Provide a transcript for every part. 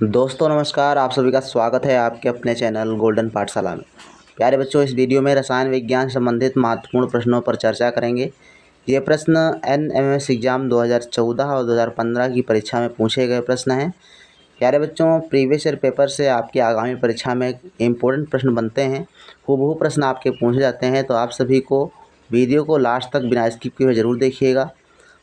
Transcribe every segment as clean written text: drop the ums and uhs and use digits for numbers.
दोस्तों नमस्कार, आप सभी का स्वागत है आपके अपने चैनल गोल्डन पाठशाला में। प्यारे बच्चों, इस वीडियो में रसायन विज्ञान से संबंधित महत्वपूर्ण प्रश्नों पर चर्चा करेंगे। ये प्रश्न एनएमएस एग्ज़ाम 2014 और 2015 की परीक्षा में पूछे गए प्रश्न हैं। प्यारे बच्चों, प्रीवियस ईयर पेपर से आपकी आगामी परीक्षा में इम्पोर्टेंट प्रश्न बनते हैं, हूबहू प्रश्न आपके पूछे जाते हैं। तो आप सभी को वीडियो को लास्ट तक बिना स्किप किए ज़रूर देखिएगा।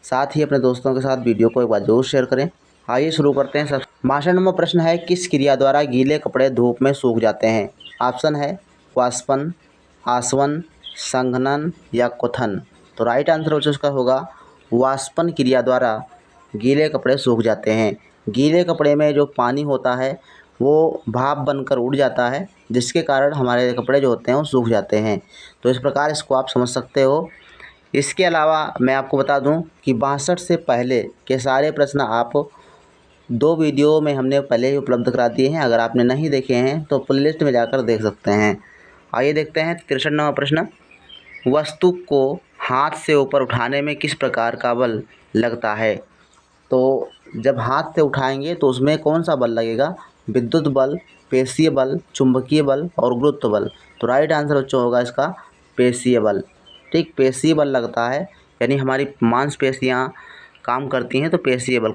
साथ ही अपने दोस्तों के साथ वीडियो को एक बार ज़रूर शेयर करें। आइए शुरू करते हैं। सब 62वां प्रश्न है, किस क्रिया द्वारा गीले कपड़े धूप में सूख जाते हैं? ऑप्शन है वाष्पन, आसवन, संघनन या क्वथन। तो राइट आंसर उसका होगा वाष्पन क्रिया द्वारा गीले कपड़े सूख जाते हैं। गीले कपड़े में जो पानी होता है वो भाप बनकर उड़ जाता है, जिसके कारण हमारे कपड़े जो होते हैं वो सूख जाते हैं। तो इस प्रकार इसको आप समझ सकते हो। इसके अलावा मैं आपको बता दूं कि 62 से पहले के सारे प्रश्न आप 2 वीडियो में हमने पहले ही उपलब्ध करा दिए हैं। अगर आपने नहीं देखे हैं तो प्लेलिस्ट में जाकर देख सकते हैं। आइए देखते हैं 63वां प्रश्न। वस्तु को हाथ से ऊपर उठाने में किस प्रकार का बल लगता है? तो जब हाथ से उठाएंगे तो उसमें कौन सा बल लगेगा? विद्युत बल, पेशीय बल, चुंबकीय बल और गुरुत्व बल। तो राइट आंसर बच्चों होगा इसका पेशीय बल। ठीक, पेशीय बल लगता है, यानी हमारी मांसपेशियाँ काम करती हैं तो पेशीय बल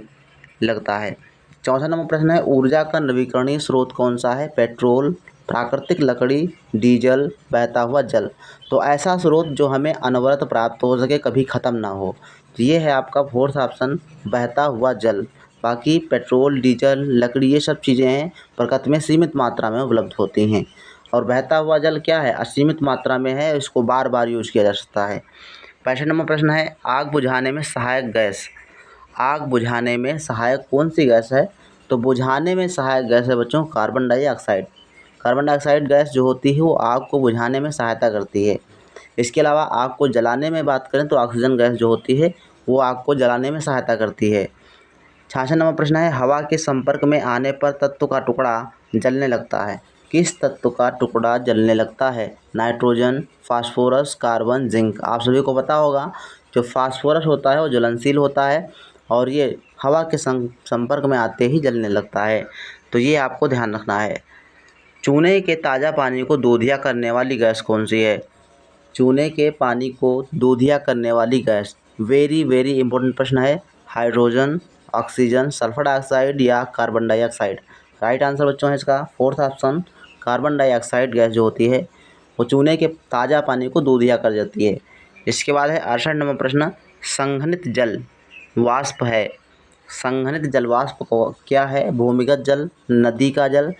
लगता है। 64 नंबर प्रश्न है, ऊर्जा का नवीकरणीय स्रोत कौन सा है? पेट्रोल, प्राकृतिक लकड़ी, डीजल, बहता हुआ जल। तो ऐसा स्रोत जो हमें अनवरत प्राप्त हो सके, कभी ख़त्म ना हो। तो ये है आपका फोर्थ ऑप्शन, बहता हुआ जल। बाकी पेट्रोल, डीजल, लकड़ी ये सब चीज़ें हैं प्रकृति में सीमित मात्रा में उपलब्ध होती हैं, और बहता हुआ जल क्या है? असीमित मात्रा में है, इसको बार बार यूज किया जा सकता है। 65 नंबर प्रश्न है, आग बुझाने में सहायक गैस। आग बुझाने में सहायक कौन सी गैस है? तो बुझाने में सहायक गैस है बच्चों carbon dioxide. Carbon dioxide gas जो होती है वो आग को बुझाने में सहायता करती है। इसके अलावा आग को जलाने में बात करें तो ऑक्सीजन गैस जो होती है वो आग को जलाने में सहायता करती है। 66 नंबर प्रश्न है, हवा के संपर्क में आने पर तत्व का टुकड़ा जलने लगता है। किस तत्व का टुकड़ा जलने लगता है? Nitrogen, phosphorus, carbon, zinc. आप सभी को पता होगा जो फास्फोरस होता है वो ज्वलनशील होता है और ये हवा के संपर्क में आते ही जलने लगता है। तो ये आपको ध्यान रखना है। चूने के ताज़ा पानी को दूधिया करने वाली गैस कौन सी है? चूने के पानी को दूधिया करने वाली गैस, वेरी वेरी इंपॉर्टेंट प्रश्न है। हाइड्रोजन, ऑक्सीजन, सल्फर डाइऑक्साइड या कार्बन डाइऑक्साइड। राइट आंसर बच्चों है इसका fourth option, carbon dioxide gas जो होती है वो चूने के ताज़ा पानी को दूधिया कर जाती है। इसके बाद है 68 नंबर प्रश्न, संघनित जल वाष्प है। संघनित जल वाष्प को क्या है? भूमिगत जल, नदी का जल,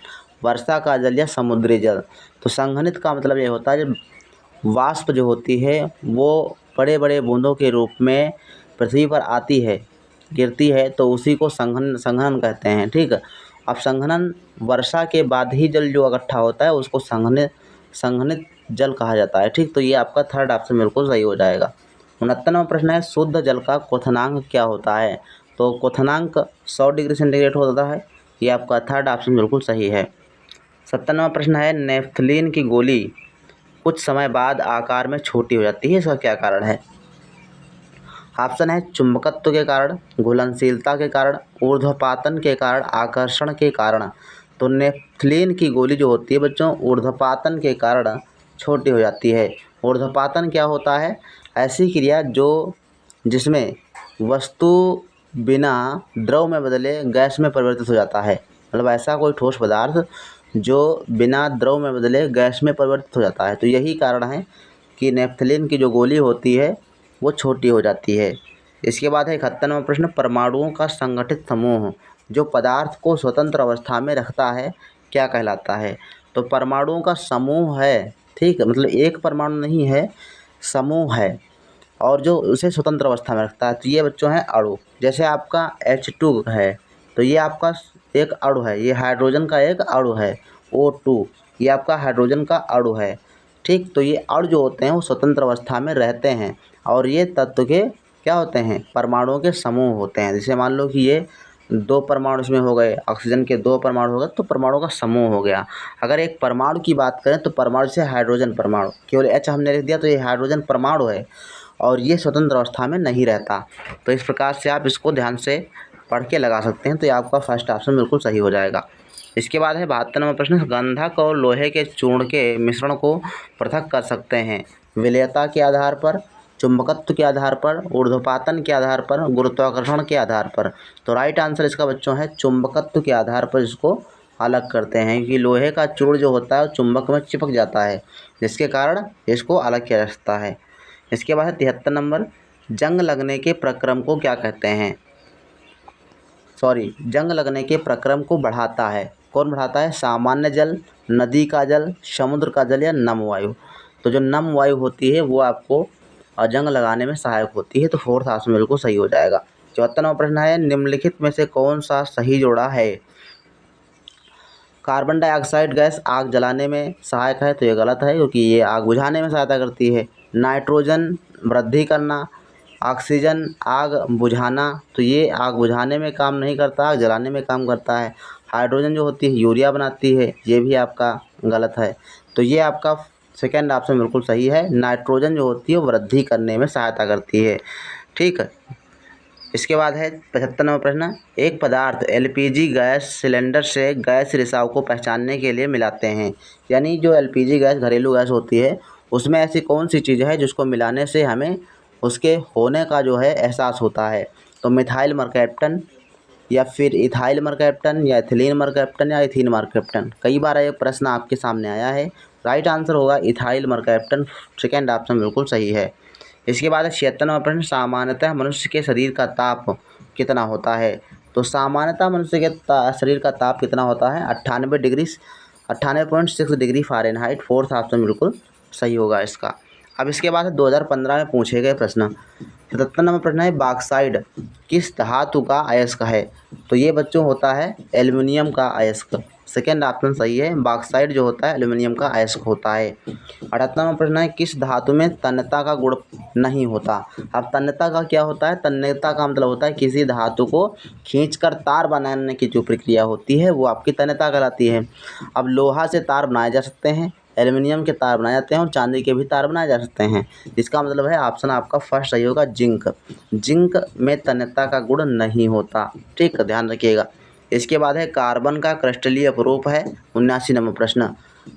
वर्षा का जल या समुद्री जल। तो संघनित का मतलब ये होता है जब वाष्प जो होती है वो बड़े बड़े बूंदों के रूप में पृथ्वी पर आती है, गिरती है, तो उसी को संघनन संघनन कहते हैं। ठीक है, अब संघनन वर्षा के बाद ही जल जो इकट्ठा होता है उसको संघनित संघनित जल कहा जाता है। ठीक, तो ये आपका थर्ड ऑप्शन बिल्कुल सही हो जाएगा। 69वां प्रश्न है, शुद्ध जल का क्वथनांक क्या होता है? तो क्वथनांक 100 डिग्री सेंटीग्रेड होता है। ये आपका थर्ड ऑप्शन बिल्कुल सही है। 57वां प्रश्न है, नेफ्थलीन की गोली कुछ समय बाद आकार में छोटी हो जाती है, इसका क्या कारण है? ऑप्शन है चुंबकत्व के कारण, घुलनशीलता के कारण, ऊर्ध्वपातन के कारण, आकर्षण के कारण। तो नेफ्थलीन की गोली जो होती है बच्चों ऊर्ध्वपातन के कारण छोटी हो जाती है। ऊर्ध्वपातन क्या होता है? ऐसी क्रिया जो जिसमें वस्तु बिना द्रव में बदले गैस में परिवर्तित हो जाता है। मतलब ऐसा कोई ठोस पदार्थ जो बिना द्रव में बदले गैस में परिवर्तित हो जाता है। तो यही कारण है कि नेफ्थलीन की जो गोली होती है वो छोटी हो जाती है। इसके बाद है 71वां प्रश्न, परमाणुओं का संगठित समूह जो पदार्थ को स्वतंत्र अवस्था में रखता है क्या कहलाता है? तो परमाणुओं का समूह है, ठीक है, मतलब एक परमाणु नहीं है, समूह है, और जो उसे स्वतंत्र अवस्था में रखता है। तो ये बच्चों हैं अणु। जैसे आपका H2 है तो ये आपका एक अणु है, ये हाइड्रोजन का एक अणु है। O2 ये आपका हाइड्रोजन का अणु है। ठीक, तो ये अणु जो होते हैं वो स्वतंत्र अवस्था में रहते हैं और ये तत्व के क्या होते हैं? परमाणुओं के समूह होते हैं। जैसे मान लो कि ये 2 परमाणु इसमें हो गए, ऑक्सीजन के 2 परमाणु हो गए तो परमाणु का समूह हो गया। अगर एक परमाणु की बात करें तो परमाणु से हाइड्रोजन परमाणु, केवल H हमने लिख दिया तो ये हाइड्रोजन परमाणु है और ये स्वतंत्र अवस्था में नहीं रहता। तो इस प्रकार से आप इसको ध्यान से पढ़ के लगा सकते हैं। तो ये आपका फर्स्ट ऑप्शन बिल्कुल सही हो जाएगा। इसके बाद है 72 नंबर प्रश्न, गंधक और लोहे के चूर्ण के मिश्रण को पृथक कर सकते हैं विलेयता के आधार पर, चुंबकत्व के आधार पर, ऊर्ध्वपातन के आधार पर, गुरुत्वाकर्षण के आधार पर। तो राइट आंसर इसका बच्चों है चुंबकत्व के आधार पर इसको अलग करते हैं, क्योंकि लोहे का चूर्ण जो होता है चुंबक में चिपक जाता है, जिसके कारण इसको अलग किया जा सकता है। इसके बाद है 73 नंबर, जंग लगने के प्रक्रम को क्या कहते हैं? जंग लगने के प्रक्रम को बढ़ाता है, कौन बढ़ाता है? सामान्य जल, नदी का जल, समुद्र का जल या नम वायु। तो जो नम वायु होती है वो आपको जंग लगाने में सहायक होती है। तो फोर्थ ऑप्शन बिल्कुल सही हो जाएगा। 74 नंबर प्रश्न है, निम्नलिखित में से कौन सा सही जोड़ा है? कार्बन डाइऑक्साइड गैस आग जलाने में सहायक है, तो ये गलत है, क्योंकि ये आग बुझाने में सहायता करती है। नाइट्रोजन वृद्धि करना, ऑक्सीजन आग बुझाना, तो ये आग बुझाने में काम नहीं करता, आग जलाने में काम करता है। हाइड्रोजन जो होती है यूरिया बनाती है, ये भी आपका गलत है। तो ये आपका सेकेंड ऑप्शन बिल्कुल सही है, नाइट्रोजन जो होती है वो वृद्धि करने में सहायता करती है। ठीक है। इसके बाद है 75 नंबर प्रश्न, एक पदार्थ एलपीजी गैस सिलेंडर से गैस रिसाव को पहचानने के लिए मिलाते हैं। यानी जो एलपीजी गैस घरेलू गैस होती है उसमें ऐसी कौन सी चीज़ है जिसको मिलाने से हमें उसके होने का जो है एहसास होता है? तो मिथाइल मरकैप्टन या फिर इथाइल मरकैप्टन या एथिलीन मरकैप्टन या इथीन मरकैप्टन। कई बार ये प्रश्न आपके सामने आया है। राइट आंसर होगा इथाइल मरकैप्टन, सेकेंड ऑप्शन बिल्कुल सही है। इसके बाद 76 नंबर प्रश्न, सामान्यतः मनुष्य के शरीर का ताप कितना होता है? तो सामान्यतः मनुष्य के शरीर का ताप कितना होता है? 98.6 डिग्री फ़ारेनहाइट। फोर्थ ऑप्शन बिल्कुल सही होगा इसका। अब इसके बाद 2015 में पूछे गए प्रश्न, 77 नंबर प्रश्न है, बॉक्साइट किस धातु का अयस्क है? तो ये बच्चों होता है एल्युमिनियम का अयस्क, सेकेंड ऑप्शन सही है। बॉक्साइट जो होता है एल्युमिनियम का अयस्क होता है। 78 नंबर प्रश्न है, किस धातु में तन्यता का गुण नहीं होता? अब तन्यता का क्या होता है? तन्यता का मतलब होता है किसी धातु को खींचकर तार बनाने की जो प्रक्रिया होती है वो आपकी तन्यता कहलाती है। अब लोहा से तार बनाए जा सकते हैं, एल्युमिनियम के तार बनाए जाते हैं और चांदी के भी तार बनाए जा सकते हैं। इसका मतलब है ऑप्शन आपका फर्स्ट सही होगा, जिंक। जिंक में तन्यता का गुण नहीं होता। ठीक, ध्यान रखिएगा। इसके बाद है कार्बन का क्रिस्टलीय अपरूप है। 79 नंबर प्रश्न,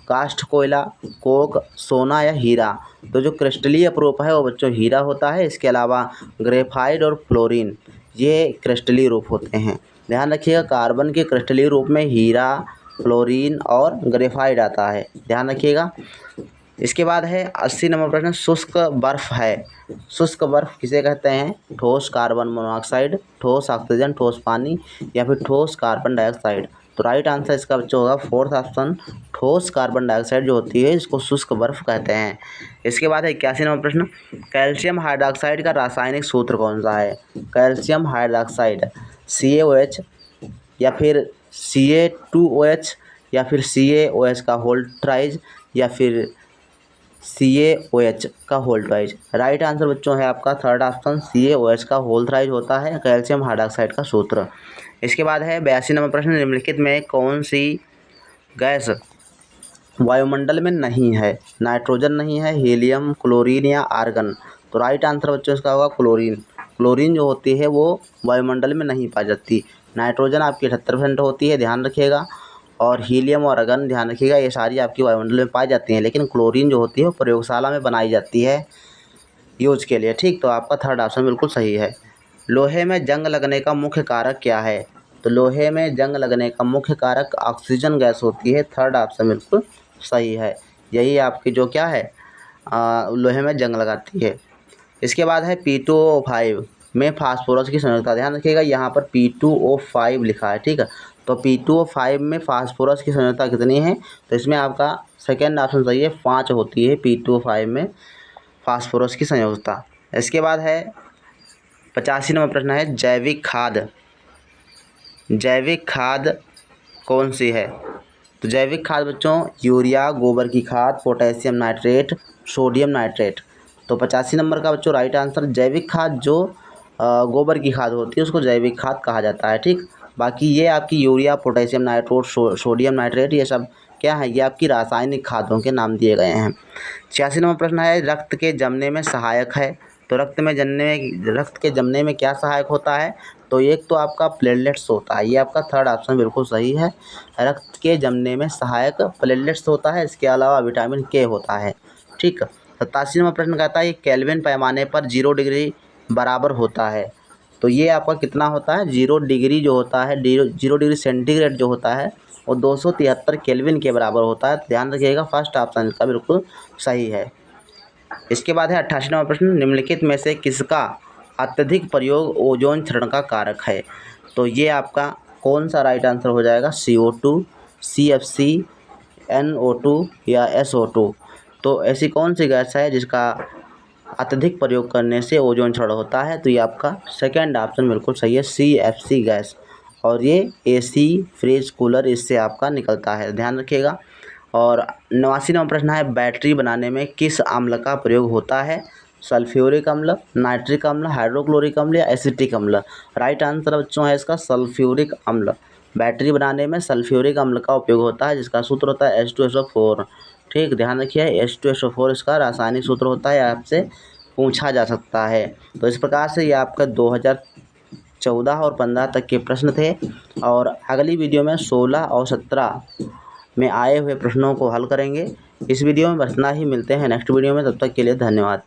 काष्ठ, कोयला, कोक, सोना या हीरा। तो जो क्रिस्टलीय अपरूप है वो बच्चों हीरा होता है। इसके अलावा ग्रेफाइट और फ्लोरीन ये क्रिस्टलीय रूप होते हैं। ध्यान रखिएगा, कार्बन के क्रिस्टलीय रूप में हीरा, फ्लोरीन और ग्रेफाइट आता है, ध्यान रखिएगा। इसके बाद है 80 नंबर प्रश्न, शुष्क बर्फ है। शुष्क बर्फ किसे कहते हैं? ठोस कार्बन मोनोऑक्साइड, ठोस ऑक्सीजन, ठोस पानी या फिर ठोस कार्बन डाइऑक्साइड। तो राइट आंसर इसका बच्चों होगा फोर्थ ऑप्शन, ठोस कार्बन डाइऑक्साइड जो होती है इसको शुष्क बर्फ कहते हैं। इसके बाद है 81 नंबर प्रश्न, कैल्शियम हाइड्रॉक्साइड का रासायनिक सूत्र कौन सा है? कैल्शियम हाइड्रॉक्साइड CaOH या फिर Ca2OH या फिर CaOH का होल ट्राइज या फिर CaOH का होल ट्राइज। राइट आंसर बच्चों है आपका थर्ड ऑप्शन, CaOH का होल ट्राइज होता है कैल्शियम हाइड्रॉक्साइड का सूत्र। इसके बाद है 82 नंबर प्रश्न, निम्नलिखित में कौन सी गैस वायुमंडल में नहीं है? नाइट्रोजन नहीं है, हीलियम, क्लोरीन या आर्गन। तो राइट आंसर बच्चों इसका होगा क्लोरीन। क्लोरीन जो होती है वो वायुमंडल में नहीं पाई जाती। नाइट्रोजन आपकी 78% होती है, ध्यान रखिएगा, और हीलियम और आर्गन ध्यान रखिएगा, ये सारी आपकी वायुमंडल में पाई जाती हैं, लेकिन क्लोरीन जो होती है वो प्रयोगशाला में बनाई जाती है यूज के लिए। ठीक, तो आपका थर्ड ऑप्शन बिल्कुल सही है। लोहे में जंग लगने का मुख्य कारक क्या है? तो लोहे में जंग लगने का मुख्य कारक ऑक्सीजन गैस होती है, थर्ड ऑप्शन बिल्कुल सही है। यही आपकी जो क्या है लोहे में जंग लगाती है। इसके बाद है P2O5 में फास्फोरस की संयोजकता, ध्यान रखिएगा यहाँ पर P2O5 लिखा है। ठीक है, तो P2O5 में फास्फोरस की संयोजकता कितनी है? तो इसमें आपका सेकेंड ऑप्शन सही है, 5 होती है P2O5 में फास्फोरस की संयोजकता। इसके बाद है 85 नंबर प्रश्न है, जैविक खाद। जैविक खाद कौन सी है? तो जैविक खाद बच्चों यूरिया, गोबर की खाद, पोटेशियम नाइट्रेट, सोडियम नाइट्रेट। तो 85 नंबर का बच्चों राइट आंसर, जैविक खाद जो गोबर की खाद होती है उसको जैविक खाद कहा जाता है। ठीक, बाकी ये आपकी urea, potassium nitrate, sodium nitrate ये सब क्या है? ये आपकी रासायनिक खादों के नाम दिए गए हैं। 86 नंबर प्रश्न है, रक्त के जमने में सहायक है। तो रक्त के जमने में क्या सहायक होता है? तो एक तो आपका प्लेटलेट्स होता है, ये आपका थर्ड ऑप्शन बिल्कुल सही है। रक्त के जमने में सहायक प्लेटलेट्स होता है, इसके अलावा विटामिन के होता है। ठीक। 87वां प्रश्न कहता है कि केल्विन पैमाने पर 0 डिग्री बराबर होता है। तो ये आपका कितना होता है? 0 डिग्री जो होता है, 0 डिग्री सेंटीग्रेड जो होता है वो 273 केल्विन के बराबर होता है। ध्यान रखिएगा, फर्स्ट ऑप्शन इसका बिल्कुल सही है। इसके बाद है 88वां प्रश्न, निम्नलिखित में से किसका अत्यधिक प्रयोग ओजोन क्षरण का कारक है? तो ये आपका कौन सा राइट आंसर हो जाएगा? CO2, CFC, NO2 या SO2। तो ऐसी कौन सी गैस है जिसका अत्यधिक प्रयोग करने से ओजोन क्षरण होता है? तो ये आपका सेकंड ऑप्शन बिल्कुल सही है, CFC गैस। और ये AC, फ्रिज, कूलर इससे आपका निकलता है, ध्यान रखिएगा। और 89वां प्रश्न है, बैटरी बनाने में किस अम्ल का प्रयोग होता है? सल्फ्यूरिक अम्ल, नाइट्रिक अम्ल, हाइड्रोक्लोरिक अम्ल या एसिटिक अम्ल? राइट आंसर बच्चों है इसका सल्फ्यूरिक अम्ल। बैटरी बनाने में सल्फ्यूरिक अम्ल का उपयोग होता है, जिसका सूत्र होता है H2SO4। ठीक, ध्यान रखिए, H2SO4 इसका रासायनिक सूत्र होता है, आपसे पूछा जा सकता है। तो इस प्रकार से ये आपका 2014 और 15 तक के प्रश्न थे। और अगली वीडियो में 16 और 17 में आए हुए प्रश्नों को हल करेंगे। इस वीडियो में बस इतना ही, मिलते हैं नेक्स्ट वीडियो में, तब तक के लिए धन्यवाद।